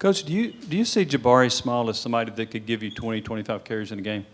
Coach, do you see Jabari Small as somebody that could give you 20, 25 carries in a game?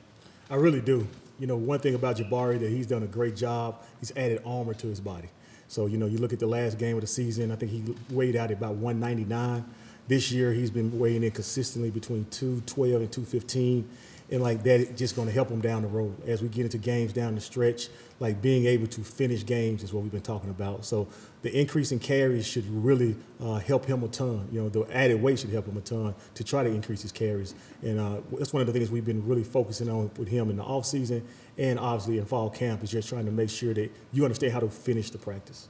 I really do. You know, one thing about Jabari that he's done a great job, he's added armor to his body. So, you know, you look at the last game of the season, I think he weighed out at about 199. This year, he's been weighing in consistently between 212 and 215. And, like, that just going to help him down the road. As we get into games down the stretch, like, being able to finish games is what we've been talking about. So the increase in carries should really help him a ton. You know, the added weight should help him a ton to try to increase his carries. And that's one of the things we've been really focusing on with him in the offseason and obviously in fall camp is just trying to make sure that you understand how to finish the practice.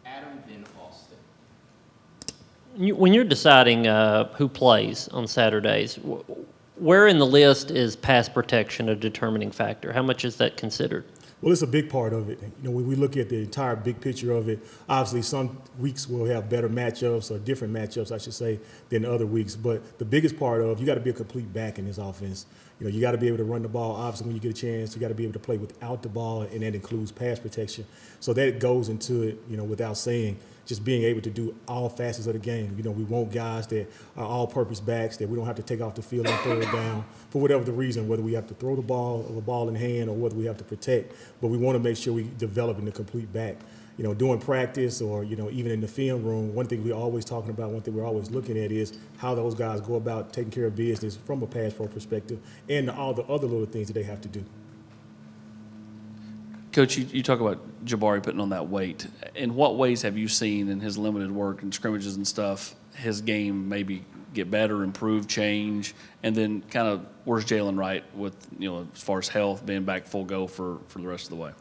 Adam in Austin. When you're deciding who plays on Saturdays, where in the list is pass protection a determining factor? How much is that considered? Well, it's a big part of it. You know, when we look at the entire big picture of it, obviously some weeks will have better matchups or different matchups, I should say, than other weeks. But the biggest part of, you got to be a complete back in this offense. You know, you got to be able to run the ball. Obviously, when you get a chance, you got to be able to play without the ball, and that includes pass protection. So that goes into it, you know, without saying, just being able to do all facets of the game. You know, we want guys that are all-purpose backs that we don't have to take off the field on third down for whatever the reason, whether we have to throw the ball or the ball in hand or whether we have to protect. But we want to make sure we develop in the complete back. You know, during practice or, you know, even in the film room, one thing we're always talking about, one thing we're always looking at is how those guys go about taking care of business from a pass pro perspective and all the other little things that they have to do. Coach, you talk about Jabari putting on that weight. In what ways have you seen in his limited work and scrimmages and stuff, his game maybe get better, improve, change? And then kind of where's Jalen Wright with, you know, as far as health, being back full go for the rest of the way?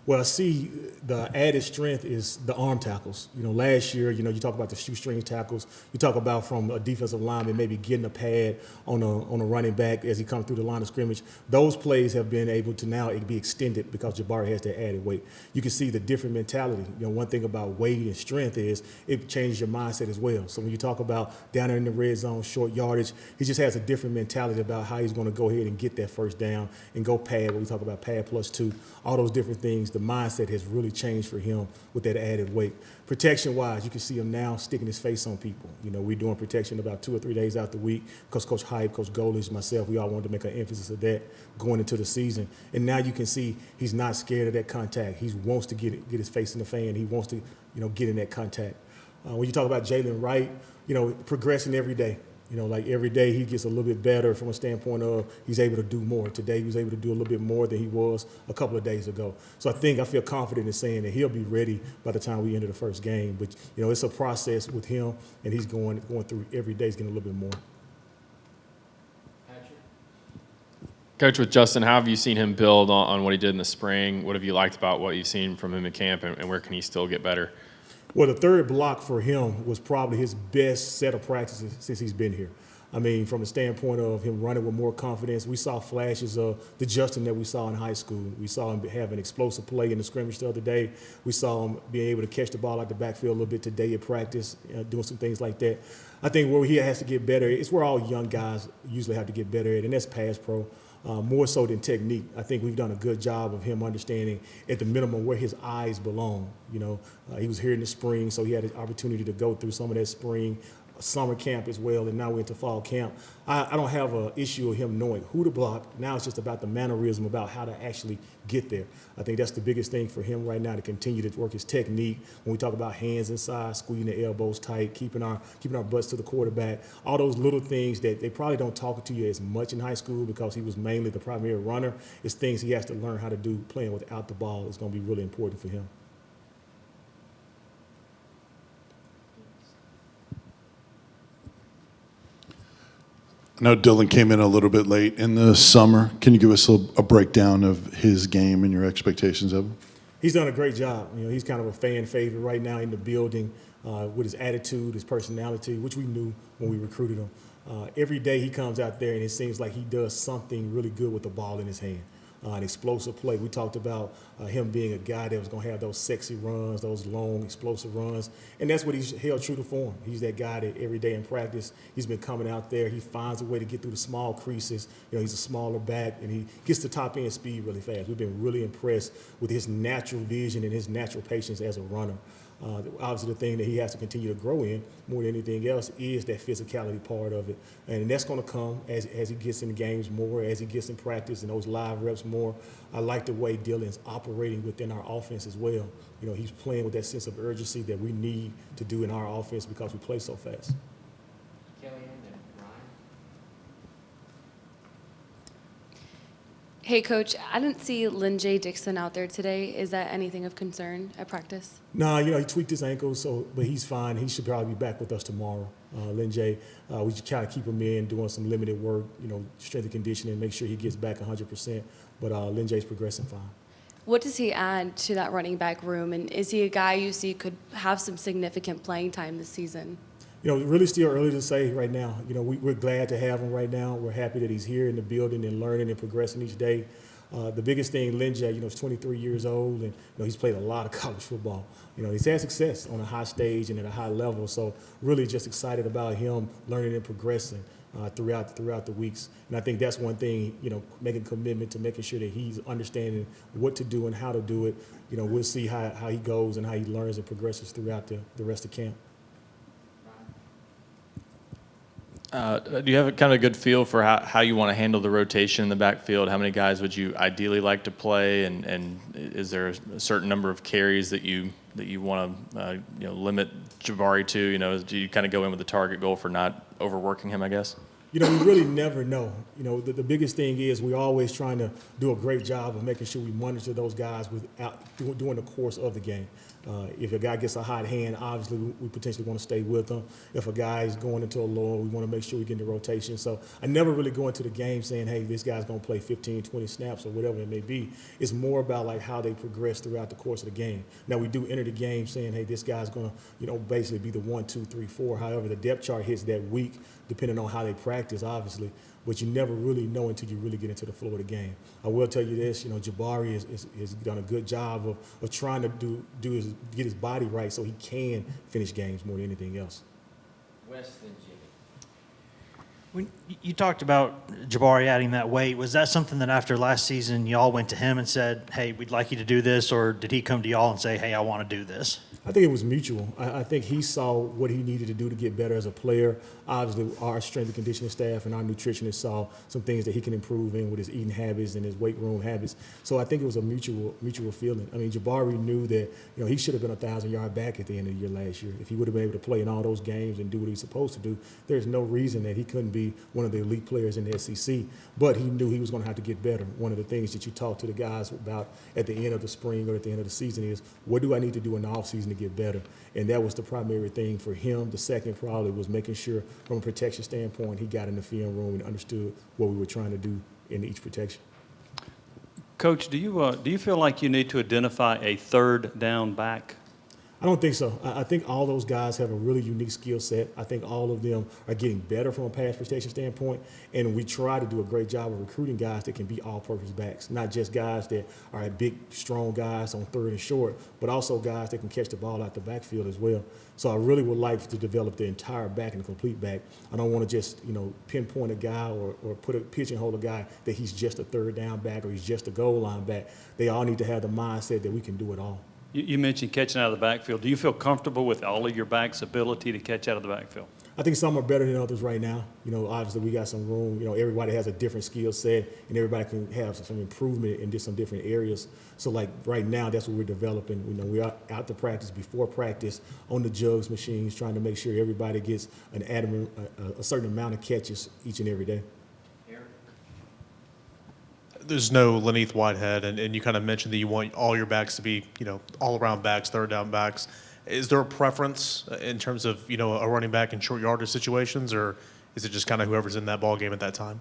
Well, I see the added strength is the arm tackles. You know, last year, you know, you talk about the shoestring tackles. You talk about from a defensive lineman maybe getting a pad on a running back as he comes through the line of scrimmage. Those plays have been able to now be extended because Jabari has that added weight. You can see the different mentality. You know, one thing about weight and strength is it changes your mindset as well. So when you talk about down there in the red zone, short yardage, he just has a different mentality about how he's going to go ahead and get that first down and go pad. When we talk about pad +2, all those different things. The mindset has really changed for him with that added weight. Protection-wise, you can see him now sticking his face on people. You know, we're doing protection about 2 or 3 days out the week because Coach Hype, Coach Golich, myself, we all wanted to make an emphasis of that going into the season. And now you can see he's not scared of that contact. He wants to get his face in the fan. He wants to, you know, get in that contact. When you talk about Jalen Wright, you know, progressing every day. You know, like every day he gets a little bit better from a standpoint of he's able to do more. Today he was able to do a little bit more than he was a couple of days ago. So I feel confident in saying that he'll be ready by the time we enter the first game. But, you know, it's a process with him, and he's going through every day. He's getting a little bit more. Coach, with Justin, how have you seen him build on what he did in the spring? What have you liked about what you've seen from him in camp, and where can he still get better? Well, the third block for him was probably his best set of practices since he's been here. I mean, from the standpoint of him running with more confidence, we saw flashes of the Justin that we saw in high school. We saw him have an explosive play in the scrimmage the other day. We saw him being able to catch the ball out the backfield a little bit today at practice, doing some things like that. I think where he has to get better, it's where all young guys usually have to get better at, and that's pass pro. More so than technique. I think we've done a good job of him understanding at the minimum where his eyes belong. You know, he was here in the spring, so he had an opportunity to go through some of that spring summer camp as well, and now we're into fall camp. I don't have an issue of him knowing who to block. Now it's just about the mannerism, about how to actually get there. I think that's the biggest thing for him right now, to continue to work his technique. When we talk about hands inside, squeezing the elbows tight, keeping our butts to the quarterback, all those little things that they probably don't talk to you as much in high school because he was mainly the primary runner. It's things he has to learn how to do playing without the ball. It's going to be really important for him. I know Dylan came in a little bit late in the summer. Can you give us a breakdown of his game and your expectations of him? He's done a great job. You know, he's kind of a fan favorite right now in the building with his attitude, his personality, which we knew when we recruited him. Every day he comes out there and it seems like he does something really good with the ball in his hand. An explosive play. We talked about him being a guy that was going to have those sexy runs, those long, explosive runs, and that's what he's held true to form. He's that guy that every day in practice, he's been coming out there. He finds a way to get through the small creases. You know, he's a smaller back, and he gets the top end speed really fast. We've been really impressed with his natural vision and his natural patience as a runner. Obviously, the thing that he has to continue to grow in more than anything else is that physicality part of it. And that's going to come as he gets in the games more, as he gets in practice and those live reps more. I like the way Dylan's operating within our offense as well. You know, he's playing with that sense of urgency that we need to do in our offense because we play so fast. Kellyanne and Ryan. Hey, Coach, I didn't see Lyn-J Dixon out there today. Is that anything of concern at practice? No, you know, he tweaked his ankle, but he's fine. He should probably be back with us tomorrow. Lyn-J, we just kind of keep him in, doing some limited work, you know, strength and conditioning, make sure he gets back 100%. But Lyn-J's progressing fine. What does he add to that running back room? And is he a guy you see could have some significant playing time this season? You know, really still early to say right now. You know, we're glad to have him right now. We're happy that he's here in the building and learning and progressing each day. The biggest thing, Lyn-J, you know, is 23 years old, and you know he's played a lot of college football. You know, he's had success on a high stage and at a high level. So really, just excited about him learning and progressing throughout the weeks. And I think that's one thing. You know, making a commitment to making sure that he's understanding what to do and how to do it. You know, we'll see how he goes and how he learns and progresses throughout the rest of camp. Do you have a kind of a good feel for how you want to handle the rotation in the backfield? How many guys would you ideally like to play, and is there a certain number of carries that you want to limit Jabari to? You know, do you kind of go in with the target goal for not overworking him, I guess? You know, we really never know. You know, the biggest thing is we're always trying to do a great job of making sure we monitor those guys during the course of the game. If a guy gets a hot hand, obviously we potentially want to stay with them. If a guy is going into a lull, we want to make sure we get in the rotation. So I never really go into the game saying, hey, this guy's going to play 15, 20 snaps or whatever it may be. It's more about like how they progress throughout the course of the game. Now we do enter the game saying, hey, this guy's going to, you know, basically be the 1, 2, 3, 4. However, the depth chart hits that week, depending on how they practice, obviously. But you never really know until you really get into the flow of the game. I will tell you this, you know, Jabari has done a good job of trying to get his body right so he can finish games more than anything else. Wes and Jimmy. When you talked about Jabari adding that weight, was that something that after last season y'all went to him and said, hey, we'd like you to do this, or did he come to y'all and say, hey, I want to do this? I think it was mutual. I think he saw what he needed to do to get better as a player. Obviously, our strength and conditioning staff and our nutritionists saw some things that he can improve in with his eating habits and his weight room habits. So I think it was a mutual feeling. I mean, Jabari knew that, you know, he should have been a 1,000-yard back at the end of the year last year. If he would have been able to play in all those games and do what he was supposed to do, there's no reason that he couldn't be one of the elite players in the SEC. But he knew he was going to have to get better. One of the things that you talk to the guys about at the end of the spring or at the end of the season is, what do I need to do in the offseason to get better? And that was the primary thing for him. The second probably was making sure from a protection standpoint he got in the film room and understood what we were trying to do in each protection. Coach, do you feel like you need to identify a third down back? I don't think so. I think all those guys have a really unique skill set. I think all of them are getting better from a pass protection standpoint, and we try to do a great job of recruiting guys that can be all-purpose backs, not just guys that are big, strong guys on third and short, but also guys that can catch the ball out the backfield as well. So I really would like to develop the entire back and the complete back. I don't want to just, you know, pinpoint a guy or put a pigeonhole a guy that he's just a third down back or he's just a goal line back. They all need to have the mindset that we can do it all. You mentioned catching out of the backfield. Do you feel comfortable with all of your backs' ability to catch out of the backfield? I think some are better than others right now. You know, obviously we got some room. You know, everybody has a different skill set, and everybody can have some improvement in some different areas. So, like right now, that's what we're developing. You know, we're out to practice, before practice, on the jugs machines, trying to make sure everybody gets a certain amount of catches each and every day. There's no Lenith Whitehead, and you kind of mentioned that you want all your backs to be, you know, all-around backs, third down backs. Is there a preference in terms of, you know, a running back in short yardage situations, or is it just kind of whoever's in that ball game at that time?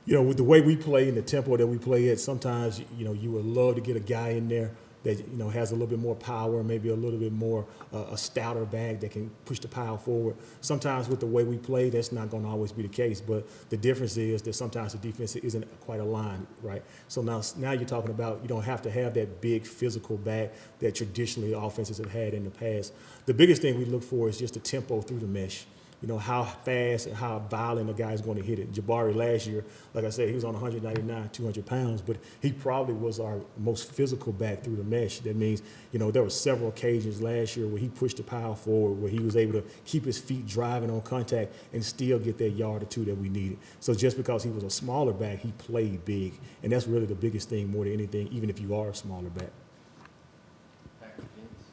You know, with the way we play and the tempo that we play at, sometimes, you know, you would love to get a guy in there that, you know, has a little bit more power, maybe a little bit more a stouter back that can push the pile forward. Sometimes with the way we play, that's not going to always be the case. But the difference is that sometimes the defense isn't quite aligned, right? So now you're talking about you don't have to have that big physical back that traditionally offenses have had in the past. The biggest thing we look for is just the tempo through the mesh. how fast and how violent a guy is going to hit it. Jabari last year, like I said, he was on 199, 200 pounds, but he probably was our most physical back through the mesh. That means, there were several occasions last year where he pushed the power forward, where he was able to keep his feet driving on contact and still get that yard or two that we needed. So just because he was a smaller back, he played big. And that's really the biggest thing more than anything, even if you are a smaller back. Packer Vince.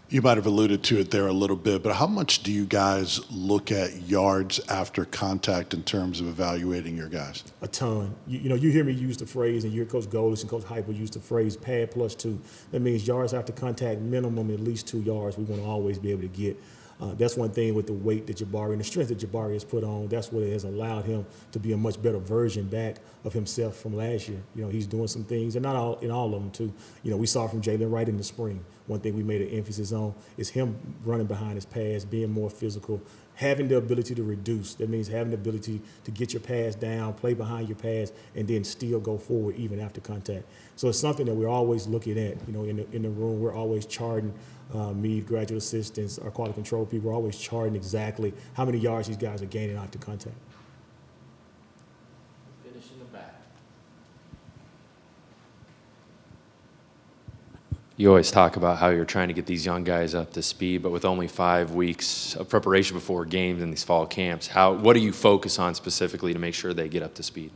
You might have alluded to it there a little bit, but how much do you guys look at yards after contact in terms of evaluating your guys? A ton. You hear me use the phrase, and you hear Coach Golis and Coach Hyper use the phrase pad plus 2. That means yards after contact, minimum at least 2 yards we want to always be able to get. That's one thing with the weight that Jabari and the strength that Jabari has put on. That's what has allowed him to be a much better version back of himself from last year. He's doing some things, and not all in all of them too. We saw from Jalen Wright in the spring. One thing we made an emphasis on is him running behind his pass, being more physical, having the ability to reduce. That means having the ability to get your pass down, play behind your pass, and then still go forward even after contact. So it's something that we're always looking at. In the room, we're always charting. Me, graduate assistants, our quality control people are always charting exactly how many yards these guys are gaining after contact. Finish in the back. You always talk about how you're trying to get these young guys up to speed, but with only 5 weeks of preparation before games in these fall camps, what do you focus on specifically to make sure they get up to speed?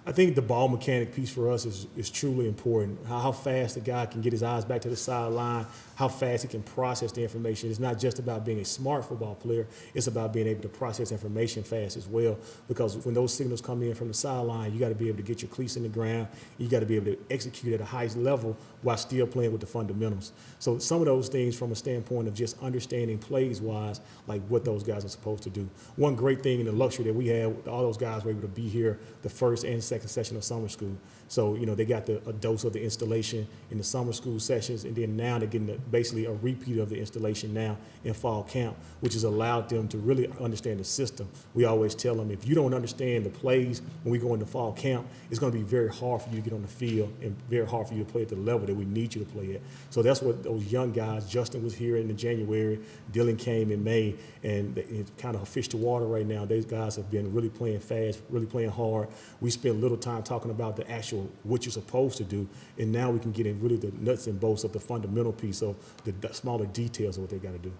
I think the ball mechanic piece for us is truly important. How fast the guy can get his eyes back to the sideline, how fast he can process the information. It's not just about being a smart football player. It's about being able to process information fast as well. Because when those signals come in from the sideline, you got to be able to get your cleats in the ground. You got to be able to execute at a high level while still playing with the fundamentals. So some of those things from a standpoint of just understanding plays-wise, like what those guys are supposed to do. One great thing and the luxury that we had, all those guys were able to be here the first and second session of summer school. So, they got a dose of the installation in the summer school sessions, and then now they're getting basically a repeat of the installation now in fall camp, which has allowed them to really understand the system. We always tell them, if you don't understand the plays when we go into fall camp, it's going to be very hard for you to get on the field and very hard for you to play at the level that we need you to play at. So that's what those young guys, Justin was here in January, Dylan came in May, and it's kind of a fish to water right now. Those guys have been really playing fast, really playing hard. We spent little time talking about the actual what you're supposed to do, and now we can get in really the nuts and bolts of the fundamental piece of the smaller details of what they got to do.